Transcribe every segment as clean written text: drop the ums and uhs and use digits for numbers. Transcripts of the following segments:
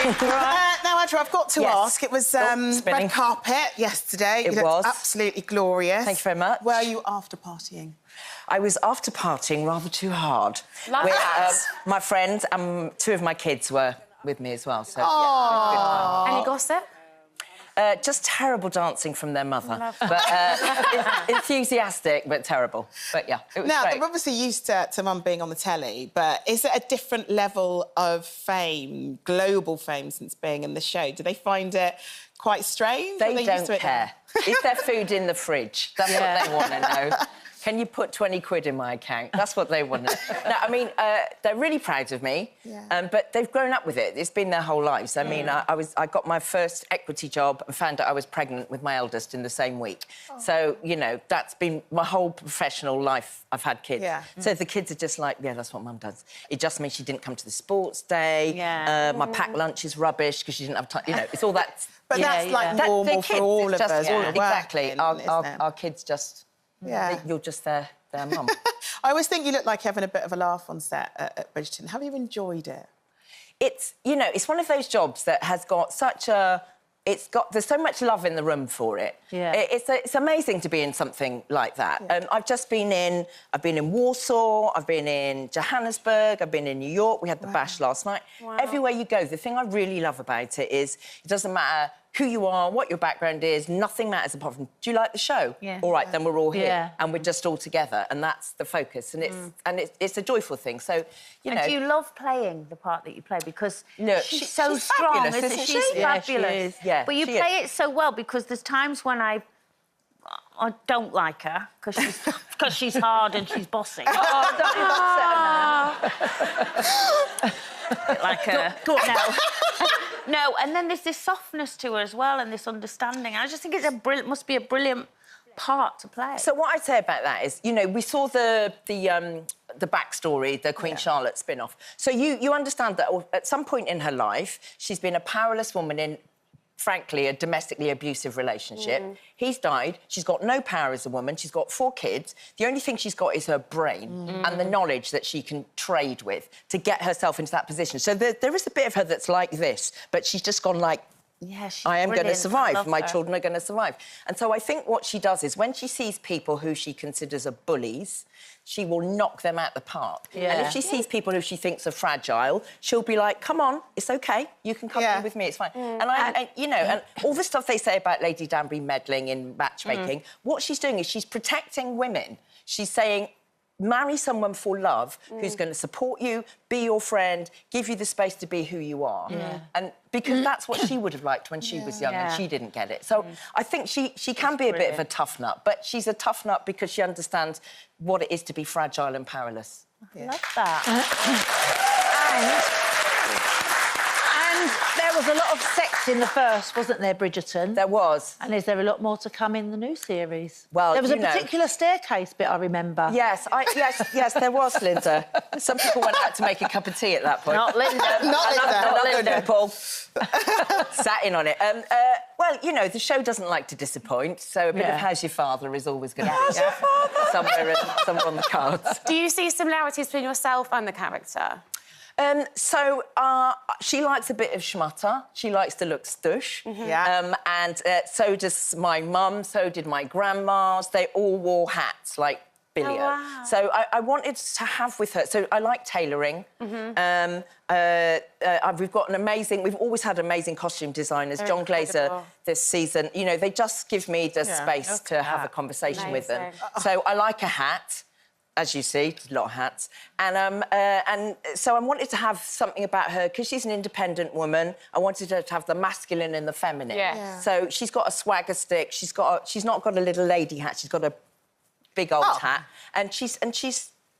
Now, Adjoa, I've got to ask. It was red carpet yesterday. It was. Absolutely glorious. Thank you very much. Were you after partying? I was after partying rather too hard. Love that. My friends and 2 of my kids were with me as well. So, yeah, any gossip? Just terrible dancing from their mother. But enthusiastic, but terrible. But, yeah, it was now, great. they're obviously used to Mum being on the telly, but is it a different level of fame, global fame, since being in the show? Do they find it quite strange? They don't care. Is there food in the fridge? That's what they want to know. Can you put 20 quid in my account? That's what they want to know. No, I mean, they're really proud of me, but they've grown up with it. It's been their whole lives. I mean, I got my first equity job and found out I was pregnant with my eldest in the same week. Oh. So, you know, that's been my whole professional life. I've had kids. Yeah. So the kids are just like, yeah, that's what Mum does. It just means she didn't come to the sports day. Yeah. My packed lunch is rubbish because she didn't have time. You know, it's all that... But that's like normal for all of us. Exactly. Our kids just... Yeah. You're just their mum. I always think you look like you're having a bit of a laugh on set at Bridgerton. Have you enjoyed it? It's, you know, it's one of those jobs that has got such a... There's so much love in the room for it. Yeah. It's amazing to be in something like that. Yeah. I've just been in... I've been in Warsaw, I've been in Johannesburg, I've been in New York, we had the bash last night. Wow. Everywhere you go, the thing I really love about it is it doesn't matter who you are, what your background is, nothing matters apart from, do you like the show? Yeah. All right, then we're all here, and we're just all together, and that's the focus, and it's a joyful thing. So, you know... And do you love playing the part that you play? Because she's so she's strong, fabulous, isn't she? She's fabulous. She is. Yeah, but you play it so well, because there's times when I don't like her, because she's hard and she's bossy. Oh, don't be upset now. Like her. Go on. No. No, and then there's this softness to her as well, and this understanding. I just think it's must be a brilliant part to play. So what I'd say about that is, you know, we saw the backstory, the Queen Charlotte spin-off. So you understand that at some point in her life, she's been a powerless woman in, frankly, a domestically abusive relationship. He's died. She's got no power as a woman. She's got 4 kids. The only thing she's got is her brain and the knowledge that she can trade with to get herself into that position. So there is a bit of her that's like this, but she's just gone like, yeah, I am going to survive. My children are going to survive. And so I think what she does is when she sees people who she considers are bullies, she will knock them out the park. Yeah. And if she sees people who she thinks are fragile, she'll be like, come on, it's OK, you can come in with me, it's fine. And you know, and all the stuff they say about Lady Danbury meddling in matchmaking, what she's doing is she's protecting women. She's saying, marry someone for love who's going to support you, be your friend, give you the space to be who you are. Yeah. And because that's what she would have liked when she was young and she didn't get it. So I think she can be a bit of a tough nut, but she's a tough nut because she understands what it is to be fragile and powerless. I love that. And there was a lot of sex in the first, wasn't there, Bridgerton? There was. And is there a lot more to come in the new series? Well, there was a particular staircase bit, I remember. Yes, yes, there was, Linda. Some people went out to make a cup of tea at that point. Not Linda. Not Linda, Paul. Sat in on it. Well, you know, the show doesn't like to disappoint, so a bit of How's Your Father is always going to be somewhere on the cards. Do you see similarities between yourself and the character? She likes a bit of schmutter. She likes to look stush. And so does my mum, so did my grandmas. They all wore hats, like Billy-O. Oh, wow. So I wanted to have with her... So I like tailoring. We've got we've always had amazing costume designers. John Glazer this season. You know, they just give me the space to have a conversation with them. So I like a hat. As you see, a lot of hats. And so I wanted to have something about her, because she's an independent woman, I wanted her to have the masculine and the feminine. So she's got a swagger stick, she's not got a little lady hat, she's got a big old hat, and she's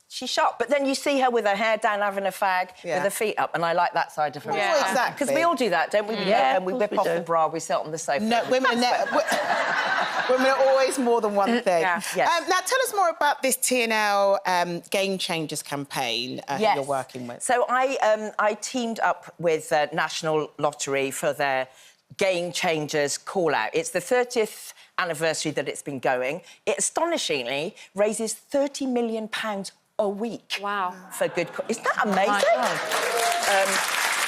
sharp. But then you see her with her hair down having a fag, with her feet up, and I like that side of her. Yeah, exactly. Because we all do that, don't we? And we whip off the bra, we sit on the sofa. No, women are always more than one thing. Now, tell us more about this TNL Game Changers campaign who you're working with. So I teamed up with National Lottery for their Game Changers call-out. It's the 30th anniversary that it's been going. It astonishingly raises £30 million a week. Wow. For good... Isn't that amazing?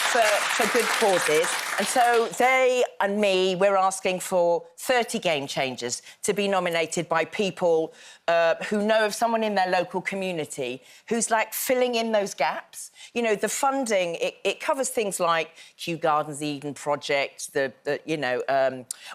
for good causes. And so they and me, we're asking for 30 game changers to be nominated by people who know of someone in their local community who's, like, filling in those gaps. You know, the funding, it covers things like Kew Gardens, the Eden Project,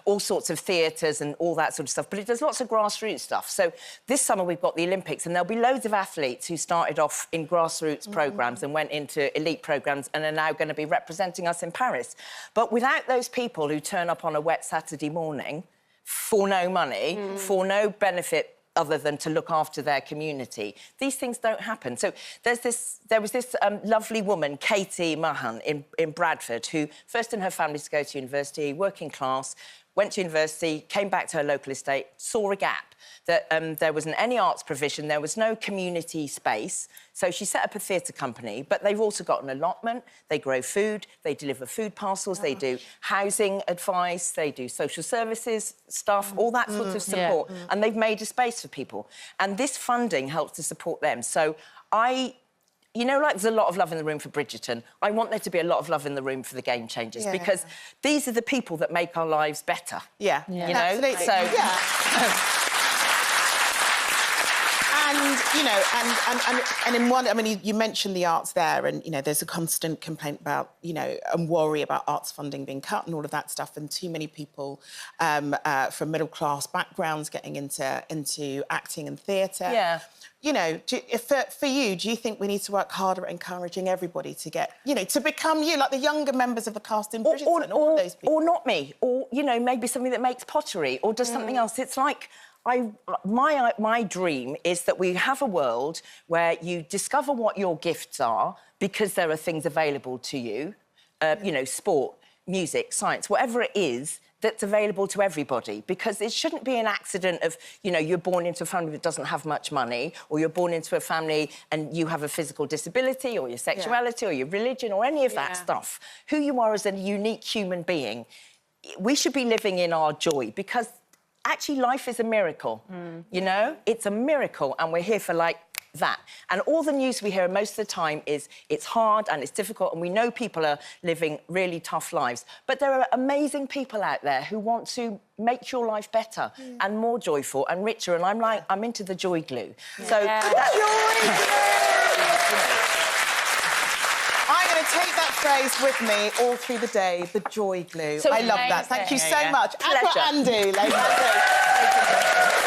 all sorts of theatres and all that sort of stuff, but it does lots of grassroots stuff. So this summer we've got the Olympics, and there'll be loads of athletes who started off in grassroots programmes and went into elite programmes and are now going to be representing us in Paris. But without those people who turn up on a wet Saturday morning for no money, for no benefit other than to look after their community, these things don't happen. So there was this lovely woman, Katie Mahan, in Bradford, who first in her family to go to university, working class, went to university, came back to her local estate, saw a gap, that there wasn't any arts provision, there was no community space, so she set up a theatre company, but they've also got an allotment, they grow food, they deliver food parcels, they do housing advice, they do social services stuff, all that sort of support, and they've made a space for people. And this funding helps to support them. So you know, like there's a lot of love in the room for Bridgerton, I want there to be a lot of love in the room for the game changers, because these are the people that make our lives better. Yeah, you know? Absolutely. So, And, you know, and in one... I mean, you mentioned the arts there, and, you know, there's a constant complaint about, you know, and worry about arts funding being cut and all of that stuff, and too many people from middle-class backgrounds getting into acting and theatre. Yeah. You know, for you, do you think we need to work harder at encouraging everybody to get, you know, to become you, like the younger members of the cast in Bridgerton, all those people? Or not me, or, you know, maybe somebody that makes pottery or does something else. It's like... My dream is that we have a world where you discover what your gifts are because there are things available to you, you know, sport, music, science, whatever it is that's available to everybody, because it shouldn't be an accident of, you know, you're born into a family that doesn't have much money, or you're born into a family and you have a physical disability, or your sexuality, or your religion, or any of that stuff. Who you are as a unique human being, we should be living in our joy, because actually, life is a miracle, you know? It's a miracle, and we're here for, like, that. And all the news we hear most of the time is it's hard and it's difficult, and we know people are living really tough lives. But there are amazing people out there who want to make your life better and more joyful and richer, and I'm like, I'm into the joy glue. So that's... Joy glue! I'm going to take that phrase with me all through the day, the joy glue. So I love that. Thank you so much. Pleasure. Adjoa Andoh, Lady Danbury.